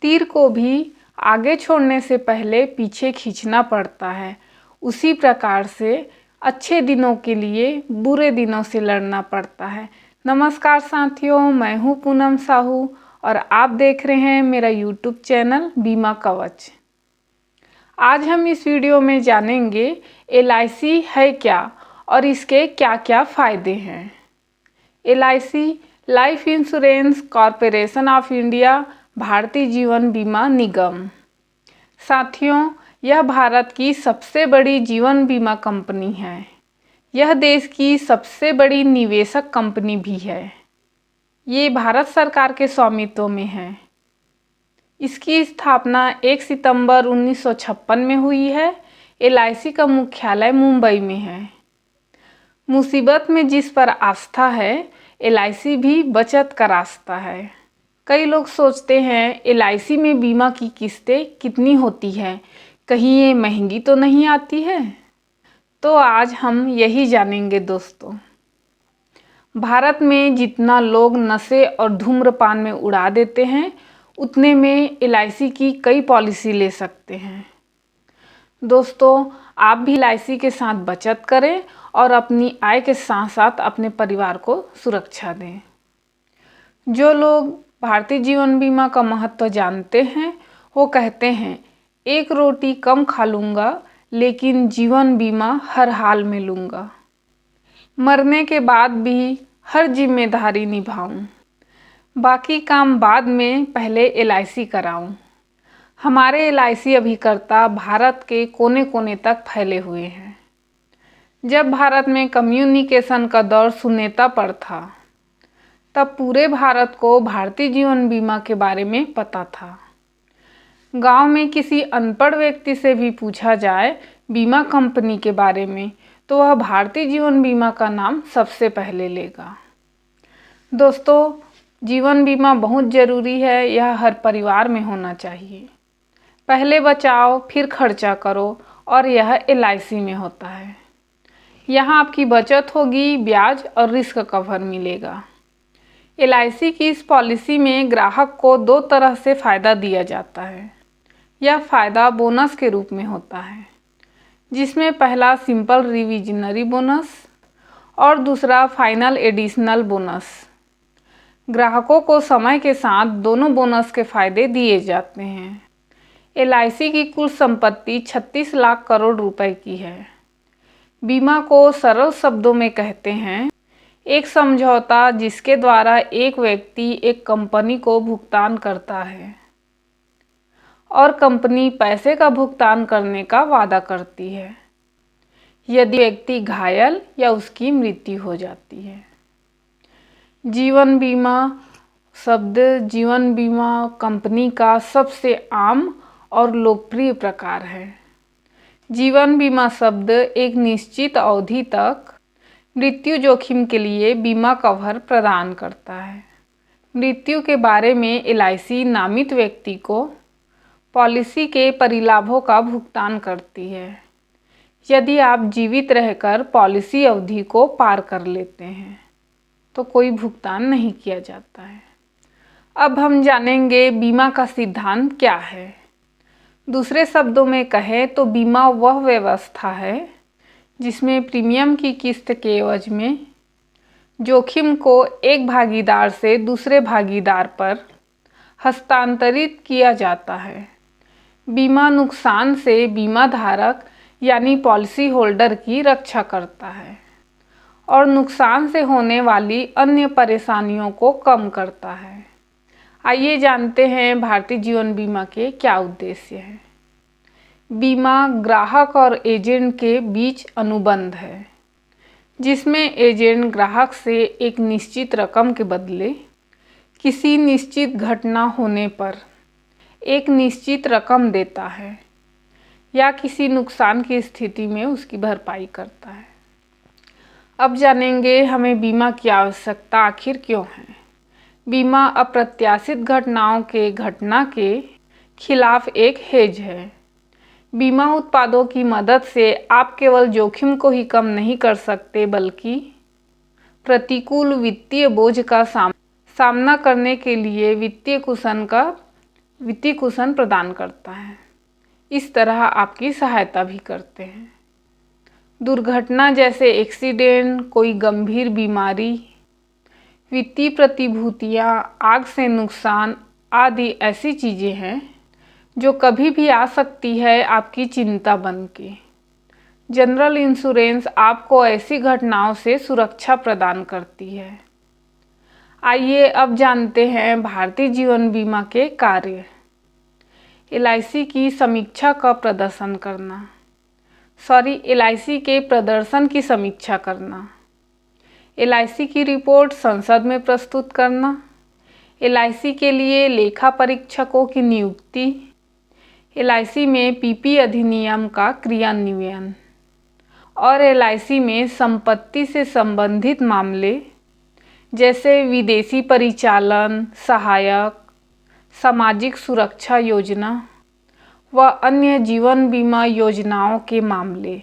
तीर को भी आगे छोड़ने से पहले पीछे खींचना पड़ता है, उसी प्रकार से अच्छे दिनों के लिए बुरे दिनों से लड़ना पड़ता है। नमस्कार साथियों, मैं हूँ पूनम साहू और आप देख रहे हैं मेरा YouTube चैनल बीमा कवच। आज हम इस वीडियो में जानेंगे LIC है क्या और इसके क्या क्या फ़ायदे हैं। LIC life insurance corporation of India, Bharatiya Jeevan बीमा निगम। साथियों, यह भारत की सबसे बड़ी जीवन बीमा कंपनी है। यह देश की सबसे बड़ी निवेशक कंपनी भी है। ये भारत सरकार के स्वामित्व में है। इसकी स्थापना 1 सितंबर 1956 में हुई है। LIC का मुख्यालय मुंबई में है। मुसीबत में जिस पर आस्था है, LIC भी बचत का रास्ता है। कई लोग सोचते हैं LIC में बीमा की किस्तें कितनी होती है, कहीं ये महंगी तो नहीं आती है। तो आज हम यही जानेंगे दोस्तों। भारत में जितना लोग नशे और धूम्रपान में उड़ा देते हैं, उतने में LIC की कई पॉलिसी ले सकते हैं। दोस्तों, आप भी LIC के साथ बचत करें और अपनी आय के साथ साथ अपने परिवार को सुरक्षा दें। जो लोग भारतीय जीवन बीमा का महत्व जानते हैं, वो कहते हैं एक रोटी कम खा लूँगा, लेकिन जीवन बीमा हर हाल में लूँगा। मरने के बाद भी हर जिम्मेदारी निभाऊं, बाकी काम बाद में, पहले LIC कराऊं। हमारे LIC अभिकर्ता भारत के कोने कोने तक फैले हुए हैं। जब भारत में कम्युनिकेशन का दौर शून्यता पर था, तब पूरे भारत को भारतीय जीवन बीमा के बारे में पता था। गांव में किसी अनपढ़ व्यक्ति से भी पूछा जाए बीमा कंपनी के बारे में, तो वह भारतीय जीवन बीमा का नाम सबसे पहले लेगा। दोस्तों, जीवन बीमा बहुत ज़रूरी है। यह हर परिवार में होना चाहिए। पहले बचाओ, फिर खर्चा करो, और यह LIC में होता है। यहाँ आपकी बचत होगी, ब्याज और रिस्क कवर मिलेगा। LIC की इस पॉलिसी में ग्राहक को दो तरह से फ़ायदा दिया जाता है। यह फ़ायदा बोनस के रूप में होता है, जिसमें पहला सिंपल रिविजनरी बोनस और दूसरा फाइनल एडिशनल बोनस। ग्राहकों को समय के साथ दोनों बोनस के फ़ायदे दिए जाते हैं। LIC की कुल संपत्ति 36 लाख करोड़ रुपए की है। बीमा को सरल शब्दों में कहते हैं एक समझौता जिसके द्वारा एक व्यक्ति एक कंपनी को भुगतान करता है और कंपनी पैसे का भुगतान करने का वादा करती है यदि व्यक्ति घायल या उसकी मृत्यु हो जाती है। जीवन बीमा शब्द जीवन बीमा कंपनी का सबसे आम और लोकप्रिय प्रकार है। जीवन बीमा शब्द एक निश्चित अवधि तक मृत्यु जोखिम के लिए बीमा कवर प्रदान करता है। मृत्यु के बारे में LIC नामित व्यक्ति को पॉलिसी के परिलाभों का भुगतान करती है यदि आप जीवित रहकर पॉलिसी अवधि को पार कर लेते हैं, तो कोई भुगतान नहीं किया जाता है। अब हम जानेंगे बीमा का सिद्धांत क्या है। दूसरे शब्दों में कहें तो बीमा वह व्यवस्था है जिसमें प्रीमियम की किस्त के एवज में जोखिम को एक भागीदार से दूसरे भागीदार पर हस्तांतरित किया जाता है। बीमा नुकसान से बीमा धारक यानी पॉलिसी होल्डर की रक्षा करता है और नुकसान से होने वाली अन्य परेशानियों को कम करता है। आइए जानते हैं भारतीय जीवन बीमा के क्या उद्देश्य हैं। बीमा ग्राहक और एजेंट के बीच अनुबंध है, जिसमें एजेंट ग्राहक से एक निश्चित रकम के बदले किसी निश्चित घटना होने पर एक निश्चित रकम देता है या किसी नुकसान की स्थिति में उसकी भरपाई करता है। अब जानेंगे हमें बीमा की आवश्यकता आखिर क्यों है। बीमा अप्रत्याशित घटनाओं के घटना के खिलाफ एक हेज है। बीमा उत्पादों की मदद से आप केवल जोखिम को ही कम नहीं कर सकते, बल्कि प्रतिकूल वित्तीय बोझ का सामना करने के लिए वित्तीय कुशन का वित्तीय कुशन प्रदान करता है। इस तरह आपकी सहायता भी करते हैं। दुर्घटना जैसे एक्सीडेंट, कोई गंभीर बीमारी, वित्तीय प्रतिभूतियाँ, आग से नुकसान आदि ऐसी चीज़ें हैं जो कभी भी आ सकती है आपकी चिंता बन के। जनरल इंश्योरेंस आपको ऐसी घटनाओं से सुरक्षा प्रदान करती है। आइए अब जानते हैं भारतीय जीवन बीमा के कार्य। LIC की समीक्षा का प्रदर्शन करना, LIC के प्रदर्शन की समीक्षा करना, LIC की रिपोर्ट संसद में प्रस्तुत करना, LIC के लिए लेखा परीक्षकों की नियुक्ति, LIC में PP अधिनियम का क्रियान्वयन और LIC में संपत्ति से संबंधित मामले जैसे विदेशी परिचालन सहायक, सामाजिक सुरक्षा योजना व अन्य जीवन बीमा योजनाओं के मामले।